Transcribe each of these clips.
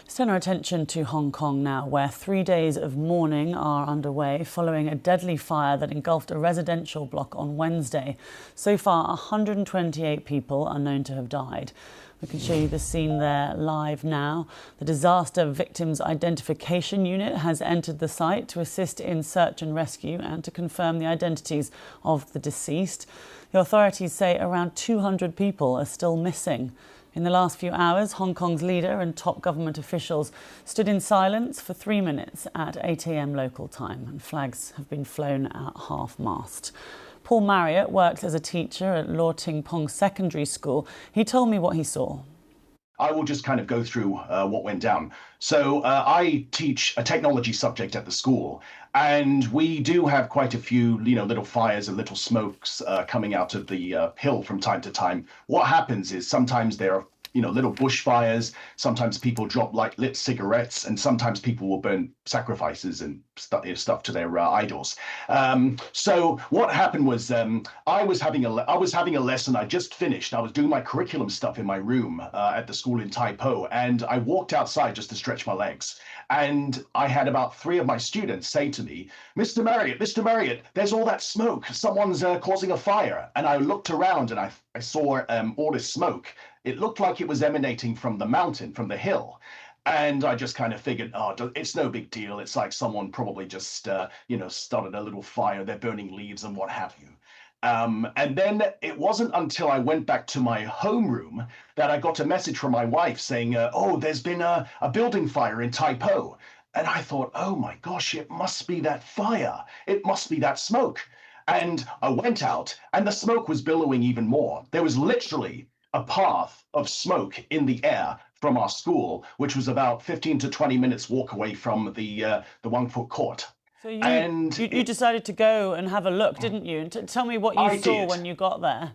Let's turn our attention to Hong Kong now, where 3 days of mourning are underway following a deadly fire that engulfed a residential block on Wednesday. So far, 128 people are known to have died. We can show you the scene there live now. The Disaster Victims Identification Unit has entered the site to assist in search and rescue and to confirm the identities of the deceased. The authorities say around 200 people are still missing. In the last few hours, Hong Kong's leader and top government officials stood in silence for 3 minutes at 8 a.m. local time, and flags have been flown at half-mast. Paul Marriott works as a teacher at Law Ting Pong Secondary School. He told me what he saw. I will just kind of go through what went down. So I teach a technology subject at the school, and we do have quite a few, little fires and little smokes coming out of the hill from time to time. What happens is sometimes there are little bushfires. Sometimes people drop like lit cigarettes, and sometimes people will burn sacrifices and stuff to their idols. So what happened was I was having a lesson. I just finished. I was doing my curriculum stuff in my room at the school in Tai Po, and I walked outside just to stretch my legs. And I had about 3 of my students say to me, Mr. Marriott, there's all that smoke. Someone's causing a fire. And I looked around and I saw all this smoke. It looked like it was emanating from the mountain, from the hill. And I just kind of figured, oh, it's no big deal. It's like someone probably just, started a little fire. They're burning leaves and what have you. And then it wasn't until I went back to my homeroom that I got a message from my wife saying, oh, there's been a building fire in Tai Po. And I thought, oh my gosh, it must be that fire. It must be that smoke. And I went out and the smoke was billowing even more. There was literally a path of smoke in the air from our school, which was about 15 to 20 minutes walk away from the Wang Fu court. So you decided to go and have a look, didn't you? And tell me what you saw when you got there.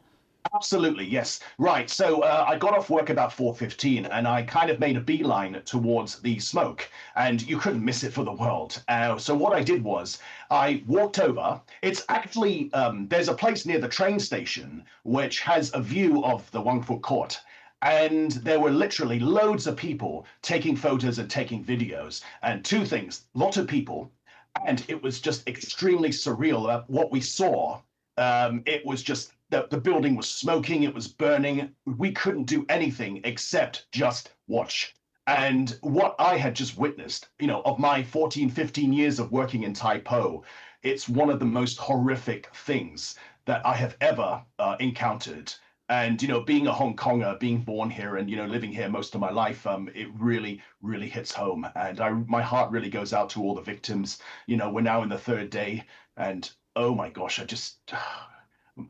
Absolutely, yes. Right. So I got off work about 4:15 and I kind of made a beeline towards the smoke, and you couldn't miss it for the world. So what I did was I walked over. It's actually there's a place near the train station which has a view of the Wang Fu court. And there were literally loads of people taking photos and taking videos. And 2 things, a lot of people. And it was just extremely surreal. What we saw, it was just the building was smoking, it was burning. We couldn't do anything except just watch. And what I had just witnessed, of my 14, 15 years of working in Tai Po, it's one of the most horrific things that I have ever encountered. And, being a Hong Konger, being born here and, living here most of my life, it really, really hits home. And my heart really goes out to all the victims. We're now in the 3rd day, and oh my gosh,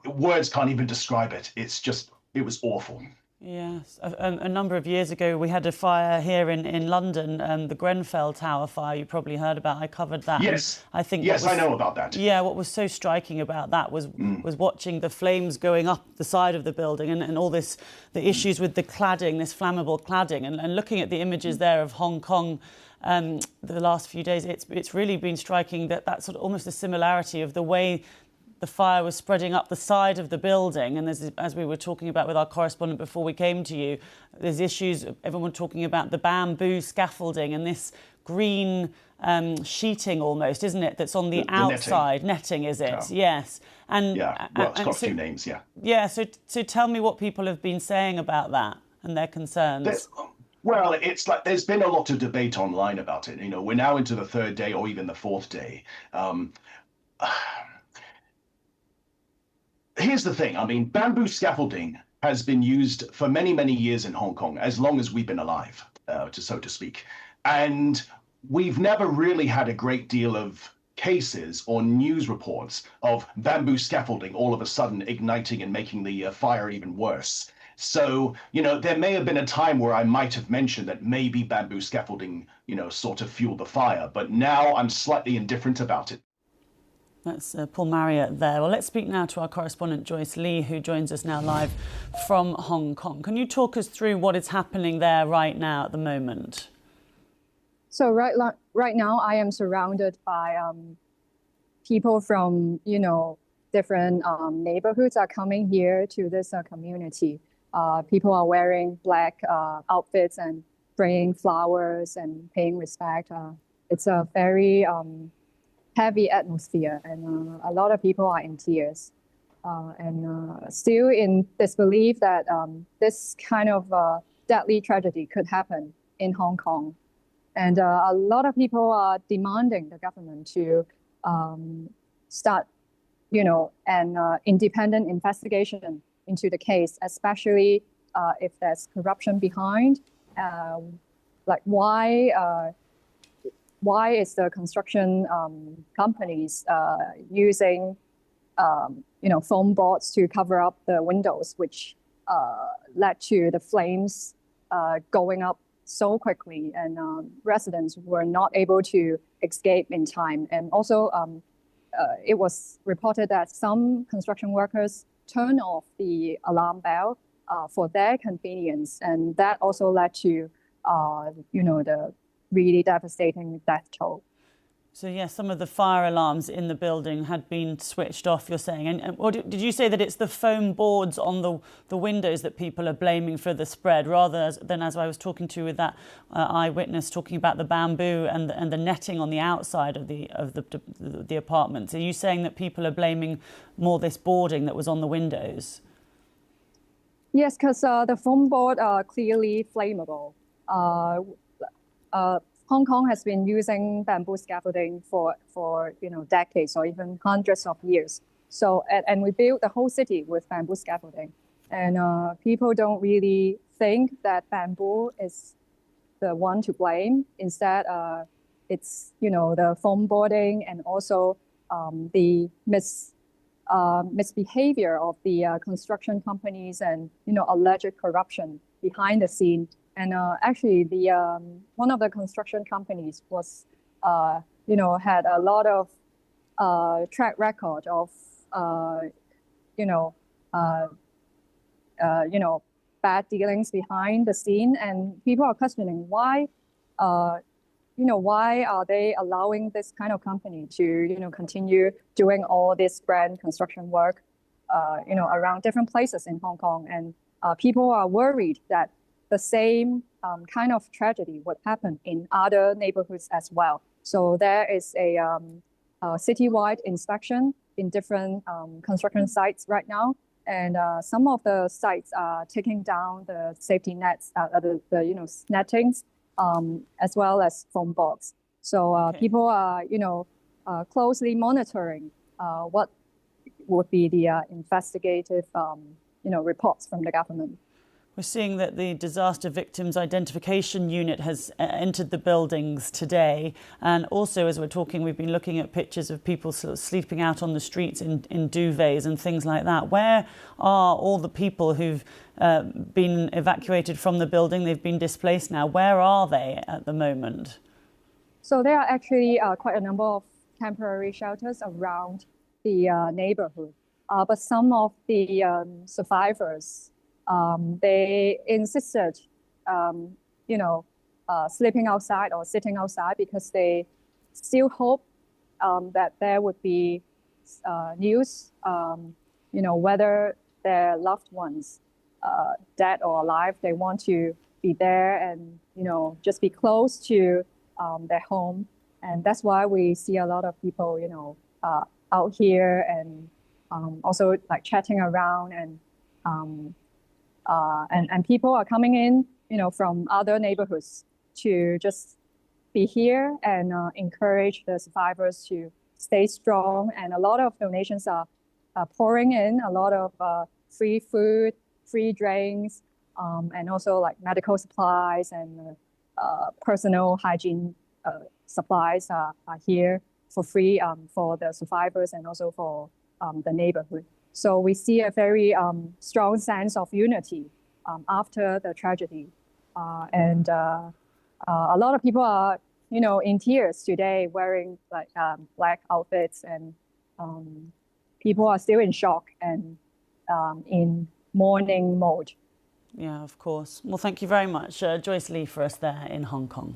words can't even describe it. It was awful. Yes. A number of years ago, we had a fire here in London, the Grenfell Tower fire. You probably heard about. I covered that. Yes. I know about that. Yeah. What was so striking about that was watching the flames going up the side of the building and all the issues with the cladding, this flammable cladding, and looking at the images there of Hong Kong. The last few days, it's really been striking that sort of almost a similarity of the way the fire was spreading up the side of the building. And as we were talking about with our correspondent before we came to you, there's issues, everyone talking about the bamboo scaffolding and this green sheeting almost, isn't it, that's on the outside. Netting, is it? Yeah. Yes. And, yeah, well, it's got a few names, yeah. Yeah, so tell me what people have been saying about that and their concerns. Well, it's like there's been a lot of debate online about it. We're now into the 3rd day or even the 4th day. Here's the thing. Bamboo scaffolding has been used for many, many years in Hong Kong, as long as we've been alive, so to speak. And we've never really had a great deal of cases or news reports of bamboo scaffolding all of a sudden igniting and making the fire even worse. So, there may have been a time where I might have mentioned that maybe bamboo scaffolding, sort of fueled the fire. But now I'm slightly indifferent about it. That's Paul Marriott there. Well, let's speak now to our correspondent Joyce Lee, who joins us now live from Hong Kong. Can you talk us through what is happening there right now at the moment? So right now, I am surrounded by people from, different neighborhoods are coming here to this community. People are wearing black outfits and bringing flowers and paying respect. It's a very heavy atmosphere, and a lot of people are in tears and still in disbelief that this kind of deadly tragedy could happen in Hong Kong. And a lot of people are demanding the government to start, an independent investigation into the case, especially if there's corruption behind. Like why is the construction companies using foam boards to cover up the windows, which led to the flames going up so quickly, and residents were not able to escape in time. And also, it was reported that some construction workers turned off the alarm bell for their convenience, and that also led to, the really devastating death toll. So yes, some of the fire alarms in the building had been switched off, you're saying. And or did you say that it's the foam boards on the windows that people are blaming for the spread, rather than, as I was talking to with that eyewitness talking about the bamboo and the netting on the outside of the apartments? Are you saying that people are blaming more this boarding that was on the windows? Yes, because the foam board are clearly flammable. Hong Kong has been using bamboo scaffolding for decades or even hundreds of years. So and we built the whole city with bamboo scaffolding, and people don't really think that bamboo is the one to blame. Instead, it's the foam boarding and also the misbehavior of the construction companies and alleged corruption behind the scene. And actually, the one of the construction companies was, had a lot of track record of, bad dealings behind the scene, and people are questioning why, why are they allowing this kind of company to, continue doing all this grand construction work, around different places in Hong Kong, and people are worried that the same kind of tragedy would happen in other neighborhoods as well. So there is a citywide inspection in different construction sites right now, and some of the sites are taking down the safety nets, the nettings, as well as foam boards. So Okay. people are closely monitoring what would be the investigative reports from the government. We're seeing that the Disaster Victims Identification Unit has entered the buildings today. And also, as we're talking, we've been looking at pictures of people sort of sleeping out on the streets in duvets and things like that. Where are all the people who've been evacuated from the building? They've been displaced now. Where are they at the moment? So there are actually quite a number of temporary shelters around the neighborhood. But some of the survivors, they insisted, sleeping outside or sitting outside because they still hope that there would be news, whether their loved ones, dead or alive, they want to be there and, just be close to their home. And that's why we see a lot of people, out here and also like chatting around, and people are coming in, from other neighborhoods to just be here and encourage the survivors to stay strong. And a lot of donations are pouring in, a lot of free food, free drinks, and also like medical supplies and personal hygiene supplies are here for free for the survivors and also for the neighborhood. So we see a very strong sense of unity after the tragedy. And a lot of people are, in tears today, wearing like black outfits, and people are still in shock and in mourning mode. Yeah, of course. Well, thank you very much, Joyce Lee, for us there in Hong Kong.